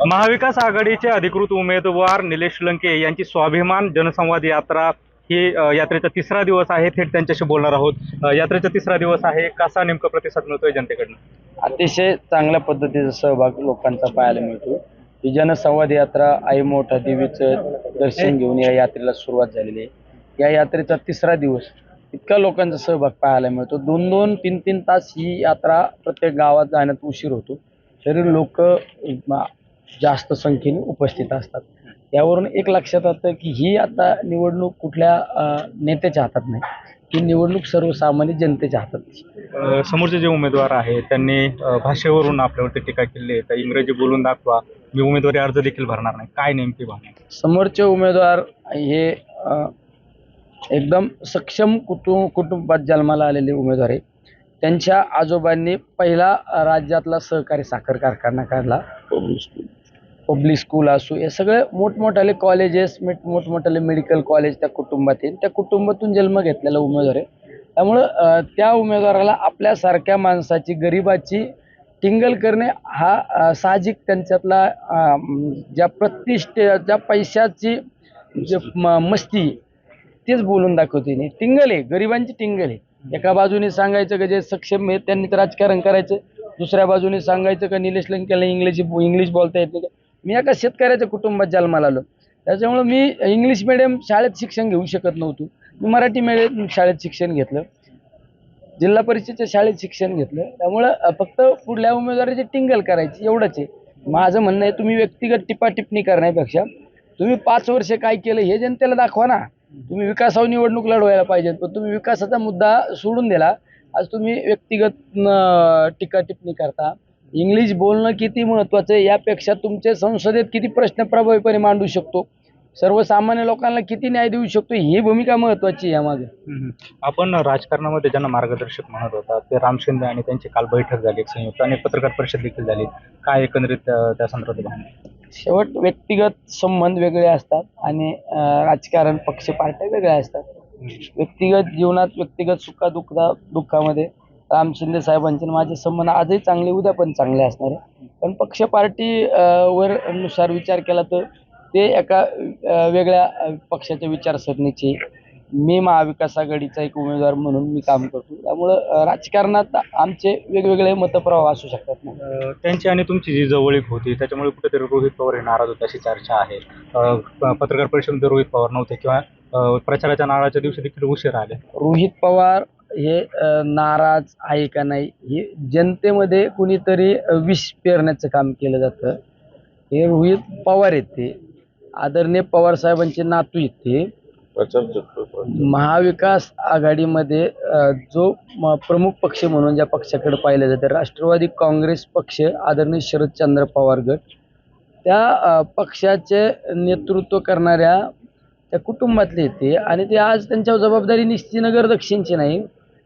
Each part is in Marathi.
महाविकास आघाडीचे अधिकृत उमेदवार निलेश लंके यांची स्वाभिमान जनसंवाद यात्रा ही यात्रेचा तिसरा दिवस आहे. थेट त्यांच्याशी बोलणार आहोत. यात्रेचा तिसरा दिवस आहे. कसा नेमका प्रतिसाद मिळतोय जनतेकडनं? अतिशय चांगल्या पद्धतीचा सहभाग लोकांचा पाहायला मिळतो. ही जनसंवाद यात्रा आई मोठा देवीचं दर्शन घेऊन या यात्रेला सुरुवात झालेली आहे. या यात्रेचा तिसरा दिवस इतका लोकांचा सहभाग पाहायला मिळतो. 2-2, 3-3 तास ही यात्रा प्रत्येक गावात जाण्यात उशीर होतो, तरी लोक जास्त संख्येने उपस्थित असतात. यावरून एक लक्षात येतं की ही आता निवडणूक कुठल्या नेत्याच्या हातात नाही, ही निवडणूक सर्वसामान्य जनतेच्या हातात आहे. समोरचे जे उमेदवार आहेत त्यांनी भाषेवरून आपल्यावरती टीका केली आहे. तर इंग्रजी बोलून दाखवा, मी उमेदवारी अर्ज देखील भरणार नाही. काय नेमकी भावना? समोरचे उमेदवार हे एकदम सक्षम कुटुंबात जन्माला आलेले उमेदवार आहे. त्यांच्या आजोबांनी पहिला राज्यातला सहकारी साखर कारखाना काढला. पब्लिक स्कूल असो, हे सगळे मोठमोठाले कॉलेजेस, मोठमोठाले मेडिकल कॉलेज त्या कुटुंबात आहे. त्या कुटुंबातून जन्म घेतलेला उमेदवार आहे. त्यामुळं त्या उमेदवाराला आपल्यासारख्या माणसाची, गरिबाची टिंगल करणे हा साहजिक त्यांच्यातला ज्या प्रतिष्ठे, ज्या पैशाची जे मस्ती तेच बोलून दाखवते. नाही, टिंगल आहे, गरिबांची टिंगल आहे. एका बाजूने सांगायचं का जे सक्षम आहे त्यांनी तर राजकारण करायचं, दुसऱ्या बाजूने सांगायचं का निलेश लंकेला इंग्लिश बोलता येत नाही. मी एका शेतकऱ्याच्या कुटुंबात जन्माला आलो, त्याच्यामुळं मी इंग्लिश मिडियम शाळेत शिक्षण घेऊ शकत नव्हतो. मी मराठी मिडियम शाळेत शिक्षण घेतलं, जिल्हा परिषदेच्या शाळेत शिक्षण घेतलं. त्यामुळं फक्त पुढल्या उमेदवाराची टिंगल करायची एवढंच आहे. माझं म्हणणं आहे, तुम्ही व्यक्तिगत टिप्पणी करण्यापेक्षा तुम्ही 5 वर्ष काय केलं हे जनतेला दाखवा ना. तुम्ही विकासावर निवडणूक लढवायला पाहिजे, पण तुम्ही विकासाचा मुद्दा सोडून दिला. आज तुम्ही व्यक्तिगत टीका टिप्पणी करता. इंग्लिश बोलणं किती महत्त्वाचं आहे यापेक्षा तुमचे संसदेत किती प्रश्न प्रभावीपणे मांडू शकतो, सर्वसामान्य लोकांना किती न्याय देऊ शकतो, ही भूमिका महत्त्वाची आहे यामागे. आपण राजकारणामध्ये ज्यांना मार्गदर्शक म्हणत होता ते राम शिंदे आणि त्यांची काल बैठक झाली, एक संयुक्त, आणि पत्रकार परिषद देखील झाली. काय एकंदरीत त्या संदर्भात भावना? शेवट व्यक्तिगत संबंध वेगळे असतात आणि राजकारण पक्ष पार्ट्या वेगळ्या असतात. व्यक्तिगत जीवनात, व्यक्तिगत दुःखामध्ये राम शिंदे साहेबांचे माझे संबंध आजही चांगले, उद्या पण चांगले असणार आहे. पण पक्ष पार्टी वर नुसार विचार केला तर ते एका वेगळ्या पक्षाच्या विचारसरणीचे. मी महाविकास आघाडीचा एक उमेदवार म्हणून मी काम करतो. त्यामुळं राजकारणात आमचे वेगवेगळे मतप्रवाह असू शकतात. त्यांची आणि तुमची जी जवळीक होती त्याच्यामुळे कुठेतरी रोहित पवार हे नाराज होते अशी चर्चा आहे. पत्रकार परिषदेमध्ये रोहित पवार नव्हते किंवा प्रचाराच्या नारळाच्या दिवशी देखील उशीर आले. रोहित पवार हे नाराज आहे का नाही, हे जनतेमध्ये कुणीतरी विष पेरण्याचं काम केलं जातं. हे रोहित पवार आहेत, ते आदरणीय पवार साहेबांचे नातू आहेत. ते महाविकास आघाडीमध्ये जो प्रमुख पक्ष म्हणून ज्या पक्षाकडे पाहिलं जातं, राष्ट्रवादी काँग्रेस पक्ष, आदरणीय शरदचंद्र पवार गट, त्या पक्षाचे नेतृत्व करणाऱ्या त्या कुटुंबातले ते. आणि ते आज त्यांच्यावर जबाबदारी निश्चित नगर दक्षिणची नाही.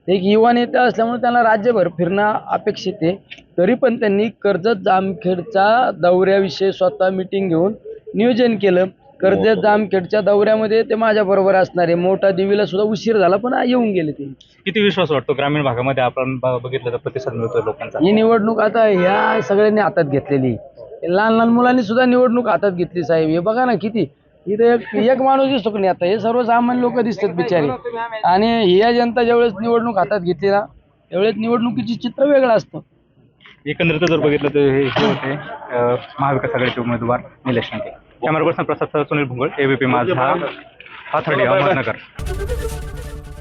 ते एक युवा नेता असल्यामुळे त्यांना राज्यभर फिरणं अपेक्षित आहे. तरी पण त्यांनी कर्जत जामखेडचा दौऱ्याविषयी स्वतः मिटिंग घेऊन नियोजन केलं. कर्जत जामखेडच्या दौऱ्यामध्ये ते माझ्याबरोबर असणार आहे. मोठा देवीला सुद्धा उशीर झाला पण येऊन गेले. ते किती विश्वास वाटतो ग्रामीण भागामध्ये आपण बघितलं तर प्रतिसाद मिळतोय लोकांचा? ही निवडणूक आता ह्या सगळ्यांनी हातात घेतलेली. लहान लहान मुलांनी सुद्धा निवडणूक हातात घेतली. साहेब, हे बघा ना, किती इथे एक माणूस दिसतो की नाही, आता हे सर्वसामान्य लोक दिसतात बिचारी. आणि ही जनता ज्यावेळेस निवडणूक हातात घेतली ना, त्यावेळेस निवडणुकीची चित्र वेगळं असतं. एकंदरीत जर बघितलं तर हे होते महाविकास आघाडीचे उमेदवार निलेश लंके. कॅमेरा पर्सन प्रसाद, सुनील भुंगळ, एबीपी माझा, पाथर्डी, अहमदनगर.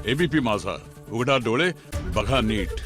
एबीपी माझा, उघडा डोळे बघा नीट.